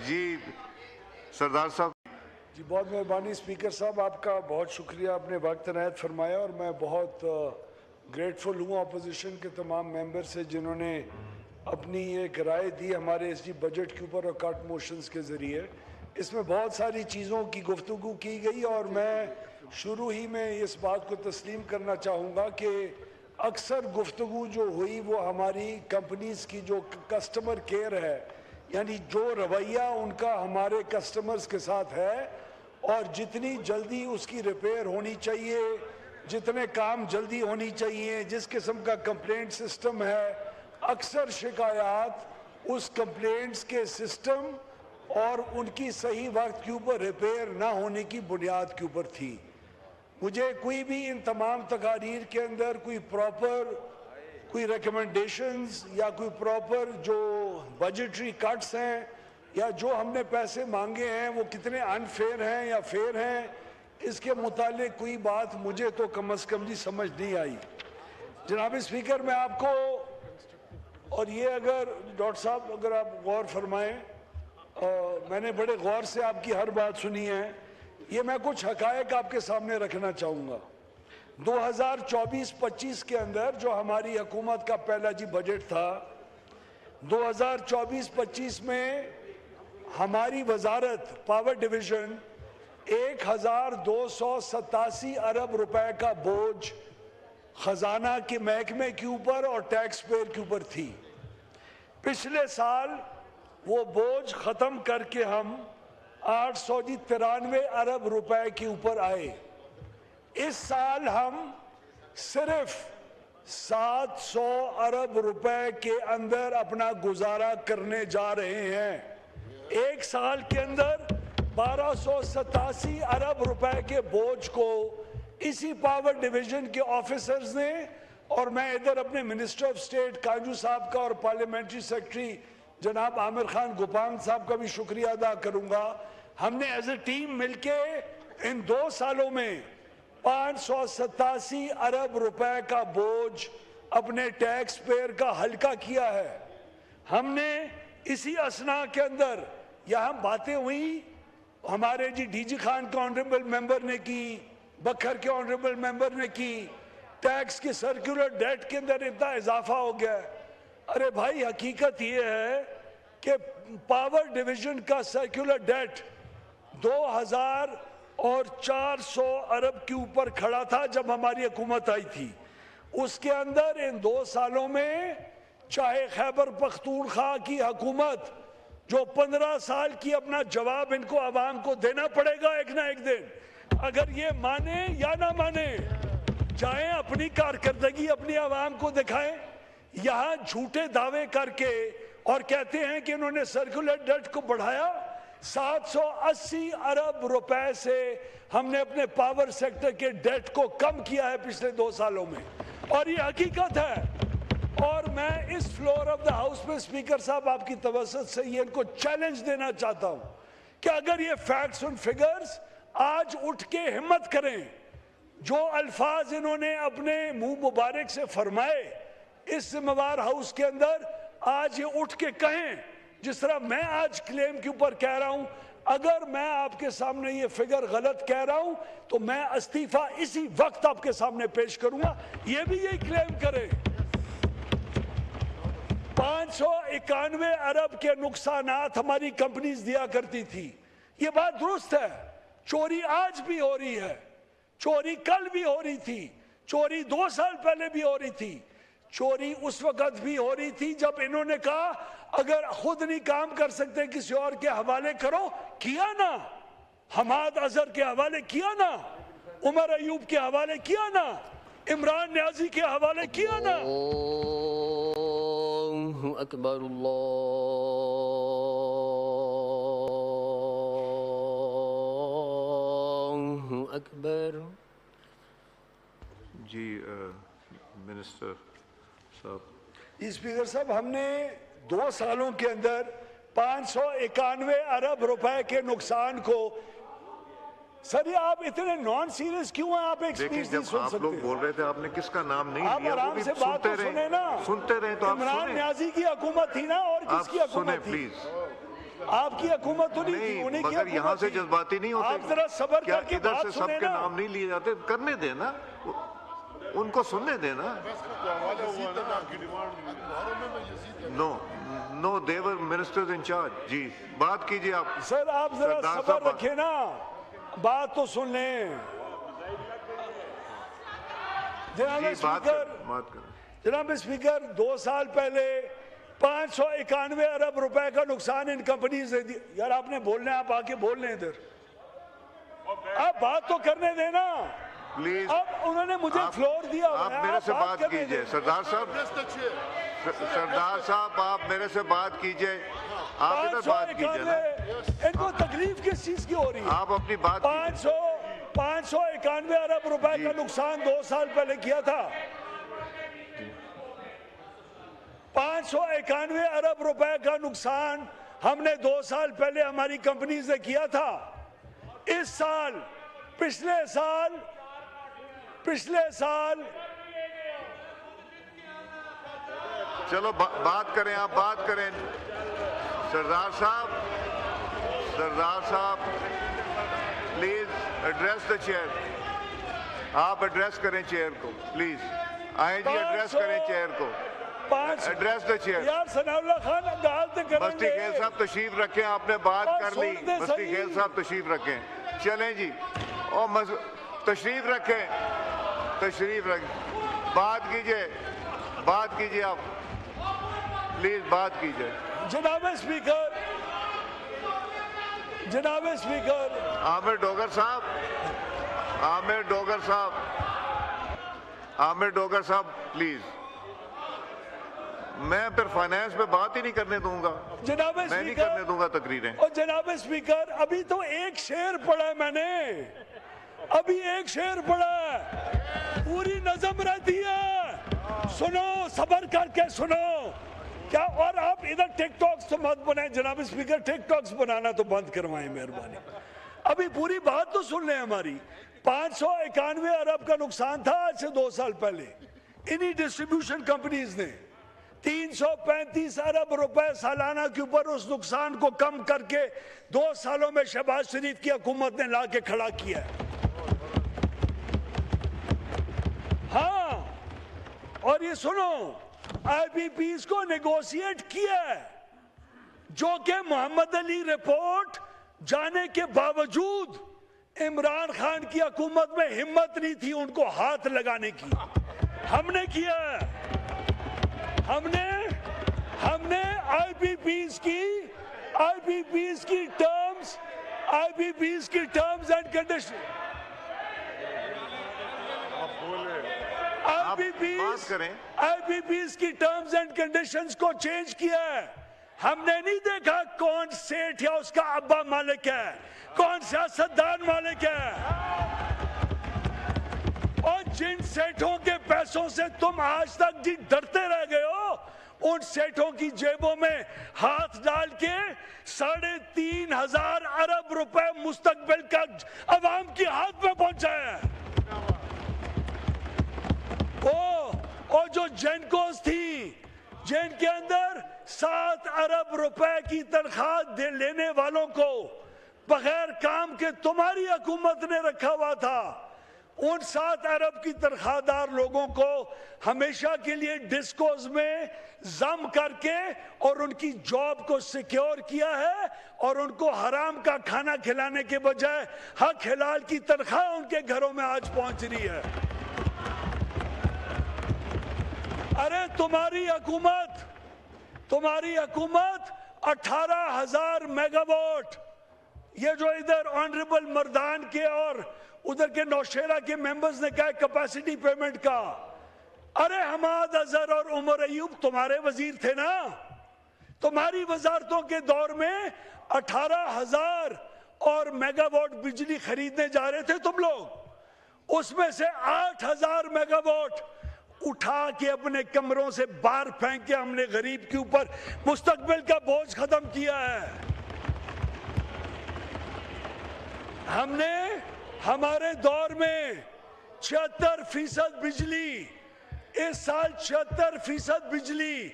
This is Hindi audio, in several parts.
जी सरदार साहब। जी बहुत मेहरबानी स्पीकर साहब, आपका बहुत शुक्रिया, आपने वक्त इनायत फरमाया और मैं बहुत ग्रेटफुल हूँ अपोजिशन के तमाम मेंबर से जिन्होंने अपनी एक राय दी हमारे एसडी बजट के ऊपर और कट मोशंस के ज़रिए। इसमें बहुत सारी चीज़ों की गुफ्तगू की गई और मैं शुरू ही में इस बात को तस्लीम करना चाहूँगा कि अक्सर गुफ्तगू जो हुई वो हमारी कंपनीज़ की जो कस्टमर केयर है, यानी जो रवैया उनका हमारे कस्टमर्स के साथ है और जितनी जल्दी उसकी रिपेयर होनी चाहिए, जितने काम जल्दी होनी चाहिए, जिस किस्म का कंप्लेंट सिस्टम है, अक्सर शिकायत उस कंप्लेंट्स के सिस्टम और उनकी सही वक्त के ऊपर रिपेयर ना होने की बुनियाद के ऊपर थी। मुझे कोई भी इन तमाम तकारीर के अंदर कोई रिकमेंडेशंस या कोई प्रॉपर जो बजटरी कट्स हैं या जो हमने पैसे मांगे हैं वो कितने अनफेयर हैं या फेयर हैं, इसके मुतालिक कोई बात मुझे तो कम अज़ कम जी समझ नहीं आई। जनाब स्पीकर, मैं आपको और ये अगर डॉक्टर साहब अगर आप गौर फरमाएं, मैंने बड़े गौर से आपकी हर बात सुनी है, ये मैं कुछ हकायक आपके सामने रखना चाहूँगा। 2024-25 के अंदर जो हमारी हुकूमत का पहला जी बजट था, 2024-25 में हमारी वजारत पावर डिवीज़न 1287 अरब रुपए का बोझ खजाना के महकमे के ऊपर और टैक्स पेयर के ऊपर थी। पिछले साल वो बोझ ख़त्म करके हम 893 अरब रुपए के ऊपर आए। इस साल हम सिर्फ 700 अरब रुपए के अंदर अपना गुजारा करने जा रहे हैं। एक साल के अंदर 1287 अरब रुपए के बोझ को इसी पावर डिवीजन के ऑफिसर्स ने, और मैं इधर अपने मिनिस्टर ऑफ स्टेट काजू साहब का और पार्लियामेंट्री सेक्रेटरी जनाब आमिर खान गोपान साहब का भी शुक्रिया अदा करूंगा, हमने एज ए टीम मिलके इन 2 सालों में 587 अरब रुपए का बोझ अपने टैक्स पेयर का हल्का किया है। हमने इसी असना के अंदर यहाँ बातें हुई, हमारे जी डीजी खान के ऑनरेबल मेंबर ने की, बखर के ऑनरेबल मेंबर ने की, टैक्स की सर्कुलर डेट के अंदर इतना इजाफा हो गया। अरे भाई, हकीकत ये है कि पावर डिवीजन का सर्कुलर डेट 2400 अरब के ऊपर खड़ा था जब हमारी हुकूमत आई थी। उसके अंदर इन 2 सालों में चाहे खैबर पख्तूनख्वा की हुकूमत जो 15 साल की, अपना जवाब इनको आवाम को देना पड़ेगा एक ना एक दिन, अगर ये माने या ना माने, जाएं अपनी कारकर्दगी अपनी आवाम को दिखाएं। यहाँ झूठे दावे करके और कहते हैं कि इन्होंने सर्कुलर डेट को बढ़ाया, 780 अरब रुपए से हमने अपने पावर सेक्टर के डेट को कम किया है पिछले 2 सालों में, और ये हकीकत है। और मैं इस फ्लोर ऑफ द हाउस में स्पीकर साहब आपकी तवज्जो से ये इनको चैलेंज देना चाहता हूं कि अगर ये फैक्ट्स और फिगर्स आज उठ के हिम्मत करें, जो अल्फाज इन्होंने अपने मुंह मुबारक से फरमाए इस जिम्मेवार हाउस के अंदर, आज ये उठ के कहें, जिस तरह मैं आज क्लेम के ऊपर कह रहा हूं, अगर मैं आपके सामने ये फिगर गलत कह रहा हूं तो मैं इस्तीफा इसी वक्त आपके सामने पेश करूंगा, ये भी यही क्लेम करें। 591 अरब के नुकसानात हमारी कंपनीज दिया करती थी, ये बात दुरुस्त है। चोरी आज भी हो रही है, चोरी कल भी हो रही थी, चोरी 2 साल पहले भी हो रही थी, चोरी उस वक्त भी हो रही थी जब इन्होंने कहा अगर खुद नहीं काम कर सकते किसी और के हवाले करो, किया ना, हमाद अजहर के हवाले किया ना, उमर अयूब के हवाले किया ना, इमरान न्याजी के हवाले किया ना। अल्लाहु अकबर, अल्लाहु अकबर। जी मिनिस्टर साहब। स्पीकर साहब, हमने 2 सालों के अंदर 591 अरब रुपए के नुकसान को, सर ये आप इतने नॉन सीरियस क्यों हैं? आप एक स्पीच नहीं सुन सकते? आप लोग बोल रहे थे, आपने किसका नाम नहीं आप लिया, आराम से बात तो सुने ना, सुनते रहे तो आप इमरान न्याजी की हुकूमत थी ना, और किसकी हुकूमत थी? प्लीज आपकी हुकूमत तो नहीं थी, नहीं, उन्हीं की मगर यहाँ हुकूमत से थी। जज्बाती नहीं होते। आप जरा सब्र क्या करके इधर बात से सुने सबके ना। नाम नहीं लिए जाते? करने देना, उनको सुनने देना। No no, their ministers in charge. जी बात कीजिए आप। सर आप जरा सरदार सब्र साहब, रखें ना, बात तो सुन लें। जनाब जी स्पीकर, बात करें। जनाब स्पीकर, 2 साल पहले 591 अरब रुपए का नुकसान इन कंपनीज ने दिया। यार आपने बोलना है, आप आके बोल लें इधर, आप बात तो करने देना। प्लीज अब उन्होंने मुझे फ्लोर दिया हुआ आप है, मेरे से बात करने कीजिए। दें। सरदार साहब, सरदार साहब आप मेरे से बात कीजिए। आप इधर बात कीजिए ना। 591, इनको तकलीफ किस चीज की हो रही है? आप अपनी बात कीजिए। 591 अरब रुपए का नुकसान 2 साल पहले किया था। 591 अरब रुपए का नुकसान हमने 2 साल पहले हमारी कंपनीज ने किया था। इस साल, पिछले साल चलो बात करें, आप बात करें। सरदार साहब प्लीज एड्रेस द चेयर। आप एड्रेस करें चेयर को, प्लीज। आए जी, एड्रेस करें चेयर को। Address the chair. यार सनाउल्लाह खान गाल तो करेंगे। मस्ती खेल साहब तशरीफ रखें, आपने बात कर ली। मस्ती खेल साहब तशरीफ रखें। चलें जी, और तशरीफ रखें, बात कीजिए आप, प्लीज बात कीजिए। जनाब स्पीकर, आमिर डोगर साहब प्लीज। मैं फिर फाइनेंस पे बात ही नहीं करने दूंगा। जनाब मैं नहीं स्पीकर, करने दूंगा तकरीरें। और जनाब स्पीकर, अभी तो एक शेर पढ़ा है मैंने, अभी एक शेर पढ़ा है, पूरी नज़म रहती है। सुनो, सबर करके सुनो क्या। और आप इधर टिकटॉक्स तो मत बनाए जनाब स्पीकर, टिकटॉक्स बनाना तो बंद करवाएं मेहरबानी। अभी पूरी बात तो सुन लें हमारी। 591 अरब का नुकसान था आज से 2 साल पहले इन्हीं डिस्ट्रीब्यूशन कंपनीज ने। 335 अरब रुपए सालाना के ऊपर उस नुकसान को कम करके 2 सालों में शहबाज शरीफ की हुकूमत ने ला के खड़ा किया है। हाँ, और ये सुनो, आईपीपीज को नेगोशिएट किया है, जो कि मोहम्मद अली रिपोर्ट जाने के बावजूद इमरान खान की हुकूमत में हिम्मत नहीं थी उनको हाथ लगाने की। हमने किया है। हमने आईपीपीज की टर्म्स एंड कंडीशन, आईपीपीज की टर्म्स एंड कंडीशंस को चेंज किया है। हमने नहीं देखा कौन सेठ या उसका अब्बा मालिक है, कौन सियासतदान मालिक है। और जिन सेठों के पैसों से तुम आज तक जी डरते रह गए हो, उन सेठों की जेबों में हाथ डाल के 3,500 अरब रुपए मुस्तकबिल का अवाम के हाथ में पहुंचाया है। और जो जेनकोस थी, जिनके अंदर 7 अरब रुपए की तनख्वाह लेने वालों को बगैर काम के तुम्हारी हुकूमत ने रखा हुआ था, उन 7 अरब की तनख्वाहदार लोगों को हमेशा के लिए डिस्कोस में जम करके और उनकी जॉब को सिक्योर किया है, और उनको हराम का खाना खिलाने के बजाय हक हलाल की तनख्वाह उनके घरों में आज पहुंच रही है। अरे तुम्हारी हुकूमत 18,000 मेगावाट, ये जो इधर ऑनरेबल मर्दान के और उधर के नौशेरा के मेंबर्स ने कहा कैपेसिटी पेमेंट का। अरे हमाद अजहर और उमर अयूब तुम्हारे वजीर थे ना, तुम्हारी वजारतों के दौर में 18,000 और मेगावाट बिजली खरीदने जा रहे थे तुम लोग। उसमें से 8,000 मेगावाट उठा के अपने कमरों से बाहर फेंक के हमने गरीब के ऊपर मुस्तकबिल का बोझ खत्म किया है। हमने हमारे दौर में 76% बिजली, इस साल 76% बिजली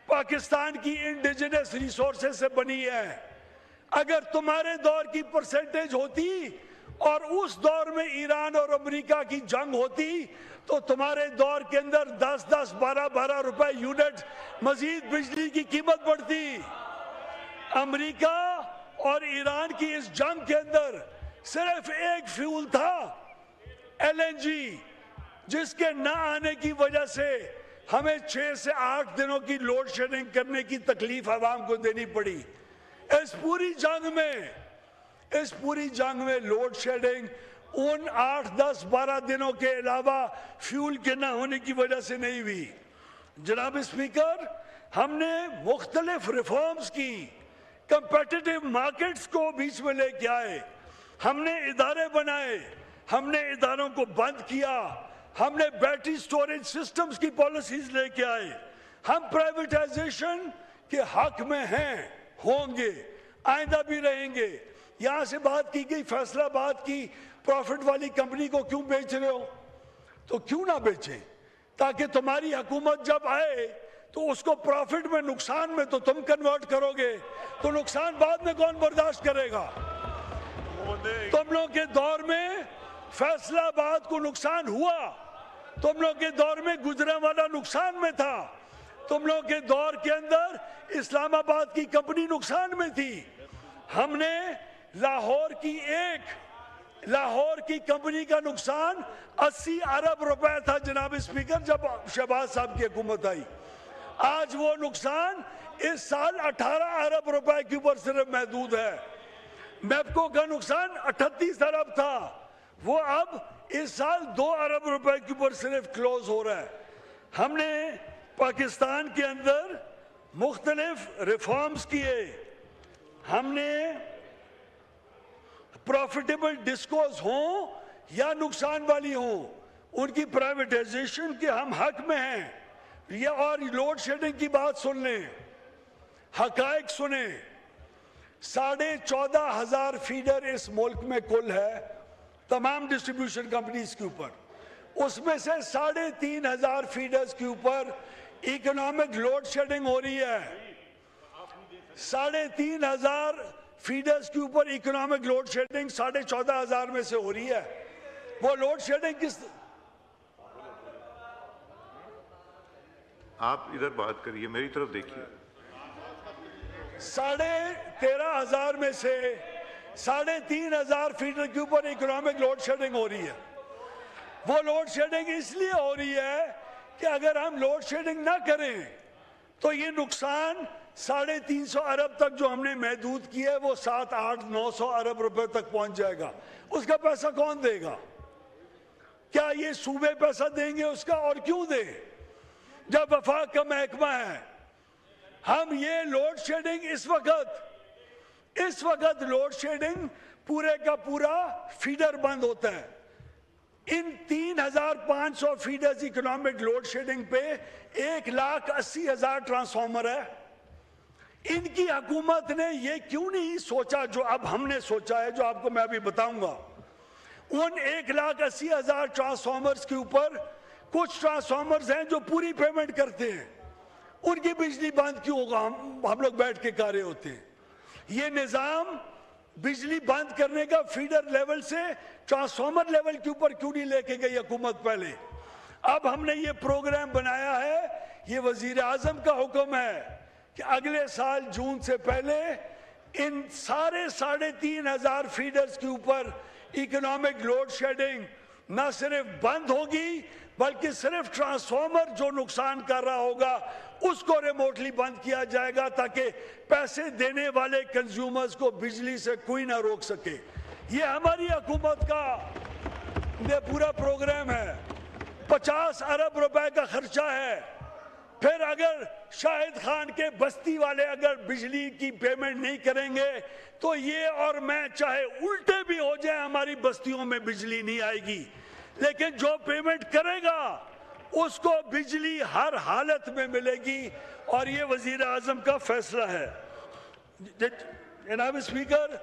पाकिस्तान की इंडिजिनस रिसोर्सेज से बनी है। अगर तुम्हारे दौर की परसेंटेज होती और उस दौर में ईरान और अमेरिका की जंग होती तो तुम्हारे दौर के अंदर 10-10, 12-12 रुपए यूनिट मजीद बिजली की कीमत बढ़ती। अमेरिका और ईरान की इस जंग के अंदर सिर्फ एक फ्यूल था, एलएनजी, जिसके न आने की वजह से हमें 6 से 8 दिनों की लोड शेडिंग करने की तकलीफ आवाम को देनी पड़ी। इस पूरी जंग में लोड शेडिंग उन 8, 10, 12 दिनों के अलावा फ्यूल के न होने की वजह से नहीं हुई। जनाब स्पीकर, हमने मुख्तलिफ रिफॉर्म्स की, कंपेटिटिव मार्केट्स को बीच में लेके आए, हमने इदारे बनाए, हमने इदारों को बंद किया, हमने बैटरी स्टोरेज सिस्टम्स की पॉलिसीज लेके आए। हम प्राइवेटाइजेशन के हक में हैं, होंगे, आइंदा भी रहेंगे। यहां से बात की गई फैसलाबाद की प्रॉफिट वाली कंपनी को क्यों बेच रहे हो, तो क्यों ना बेचें, ताकि तुम्हारी हुकूमत जब आए तो उसको प्रॉफिट में, नुकसान में तो तुम कन्वर्ट करोगे, तो नुकसान बाद में कौन बर्दाश्त करेगा। तुम लोग के दौर में फैसलाबाद को नुकसान हुआ, तुम लोग के दौर में गुजरांवाला नुकसान में था, तुम लोग के दौर के अंदर इस्लामाबाद की कंपनी नुकसान में थी। हमने लाहौर की कंपनी का नुकसान 80 अरब रुपए था जनाब स्पीकर, जब शहबाज साहब की हुकूमत आई। आज वो नुकसान इस साल 18 अरब रुपए के ऊपर सिर्फ महदूद है। मैप्को का नुकसान 38 अरब था, वो अब इस साल 2 अरब रुपए के ऊपर सिर्फ क्लोज हो रहा है। हमने पाकिस्तान के अंदर मुख्तलिफ रिफॉर्म्स किए, हमने प्रॉफिटेबल डिस्कोस हों या नुकसान वाली हों, उनकी प्राइवेटाइजेशन के हम हक में हैं। ये और लोड शेडिंग की बात सुन लें, हकायक सुने। 14,500 फीडर इस मुल्क में कुल है तमाम डिस्ट्रीब्यूशन कंपनीज के ऊपर, उसमें से 3,500 फीडर्स के ऊपर इकोनॉमिक लोड शेडिंग हो रही है। 3,500 फीडर्स के ऊपर इकोनॉमिक लोड शेडिंग 14,500 में से हो रही है। वो लोड शेडिंग किस, आप इधर बात करिए, मेरी तरफ देखिए। 13,500 में से 3,500 फीडर के ऊपर इकोनॉमिक लोड शेडिंग हो रही है। वो लोड शेडिंग इसलिए हो रही है कि अगर हम लोड शेडिंग ना करें तो ये नुकसान 350 अरब तक जो हमने महदूद किया है वो 7, 8, 900 अरब रुपए तक पहुंच जाएगा। उसका पैसा कौन देगा? क्या ये सूबे पैसा देंगे उसका? और क्यों दे जब वफाक का महकमा है। हम ये लोड शेडिंग इस वक्त लोड शेडिंग पूरे का पूरा फीडर बंद होता है। इन 3,500 फीडर्स इकोनॉमिक लोड शेडिंग पे 1,80,000 ट्रांसफार्मर है। इनकी हुकूमत ने ये क्यों नहीं सोचा जो अब हमने सोचा है, जो आपको मैं अभी बताऊंगा। उन 1,80,000 ट्रांसफार्मर्स के ऊपर कुछ ट्रांसफार्मर्स हैं जो पूरी पेमेंट करते हैं, उनकी बिजली बंद क्यों होगा? हम लोग बैठ के कार्य होते हैं। ये निज़ाम बिजली बंद करने का फीडर लेवल से ट्रांसफार्मर लेवल के ऊपर क्यों नहीं लेके गई हुकूमत पहले? अब हमने ये प्रोग्राम बनाया है, ये वजीर आजम का हुक्म है कि अगले साल जून से पहले इन सारे 3,500 फीडर्स के ऊपर इकोनॉमिक लोड शेडिंग न सिर्फ बंद होगी बल्कि सिर्फ ट्रांसफार्मर जो नुकसान कर रहा होगा उसको रिमोटली बंद किया जाएगा ताकि पैसे देने वाले कंज्यूमर्स को बिजली से कोई ना रोक सके। ये हमारी हुकूमत का पूरा प्रोग्राम है। 50 अरब रुपए का खर्चा है। फिर अगर शाहिद खान के बस्ती वाले अगर बिजली की पेमेंट नहीं करेंगे तो ये और मैं चाहे उल्टे भी हो जाए, हमारी बस्तियों में बिजली नहीं आएगी। लेकिन जो पेमेंट करेगा उसको बिजली हर हालत में मिलेगी और ये वजीर आजम का फैसला है। जनाब स्पीकर,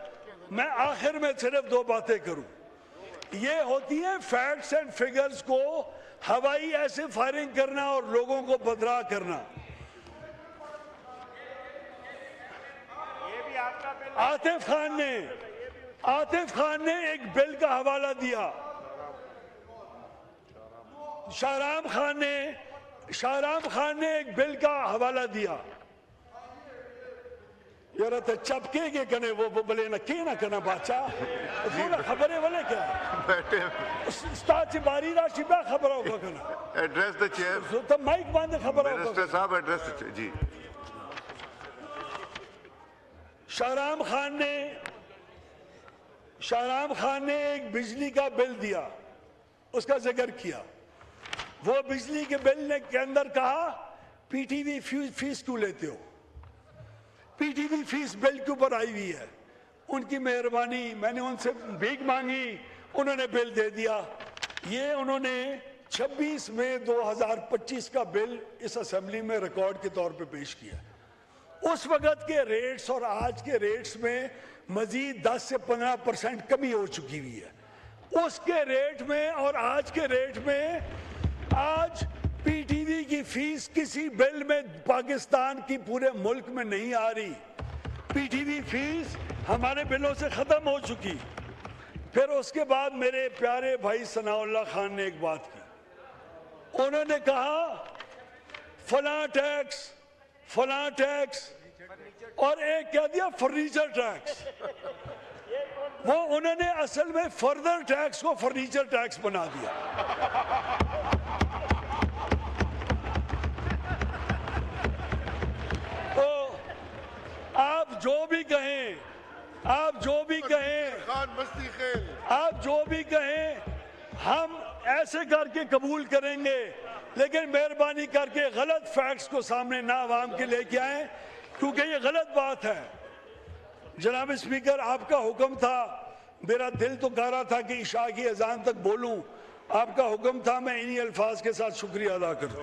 मैं आखिर में सिर्फ 2 बातें करूं। ये होती है फैक्ट्स एंड फिगर्स को हवाई ऐसे फायरिंग करना और लोगों को बदरा करना। ये भी आपका बिल आतिफ खान ने एक बिल का हवाला दिया। शाहराम खान ने एक बिल का हवाला दिया। यार तो चपके के कने वो बोले ना के ना करना बादशाह पूरा खबर है वाले क्या बैठे स्टार्च बारी राशि बा खबर होगा कना एड्रेस द चेयर तो माइक बंद खबर होगा। मिनिस्टर साहब एड्रेस जी। शाहराम खान ने एक बिजली का बिल दिया, उसका जिक्र किया। वो बिजली के बिल ने के अंदर कहा पीटीवी फीस क्यों लेते हो, पीटीवी फीस बिल के ऊपर आई हुई है। उनकी मेहरबानी, मैंने उनसे भीख मांगी, उन्होंने बिल दे दिया। ये उन्होंने 26 मई 2025 का बिल इस असेंबली में रिकॉर्ड के तौर पे पेश किया। उस वक्त के रेट्स और आज के रेट्स में मजीद 10 से 15% कमी हो चुकी हुई है। उसके रेट में और आज के रेट में आज पीटीवी की फीस किसी बिल में पाकिस्तान की पूरे मुल्क में नहीं आ रही। पीटीवी फीस हमारे बिलों से खत्म हो चुकी। फिर उसके बाद मेरे प्यारे भाई सनाउल्लाह खान ने एक बात की, उन्होंने कहा फलां टैक्स और एक क्या दिया फर्नीचर टैक्स। वो उन्होंने असल में फर्दर टैक्स को फर्नीचर टैक्स बना दिया। तो आप जो भी कहें हम ऐसे करके कबूल करेंगे, लेकिन मेहरबानी करके गलत फैक्ट्स को सामने ना आवाम के लेके आए, क्योंकि ये गलत बात है। जनाब स्पीकर, आपका हुक्म था, मेरा दिल तो कह रहा था कि इशा की अजान तक बोलूं, आपका हुक्म था, मैं इन्हीं अल्फाज के साथ शुक्रिया अदा करूं।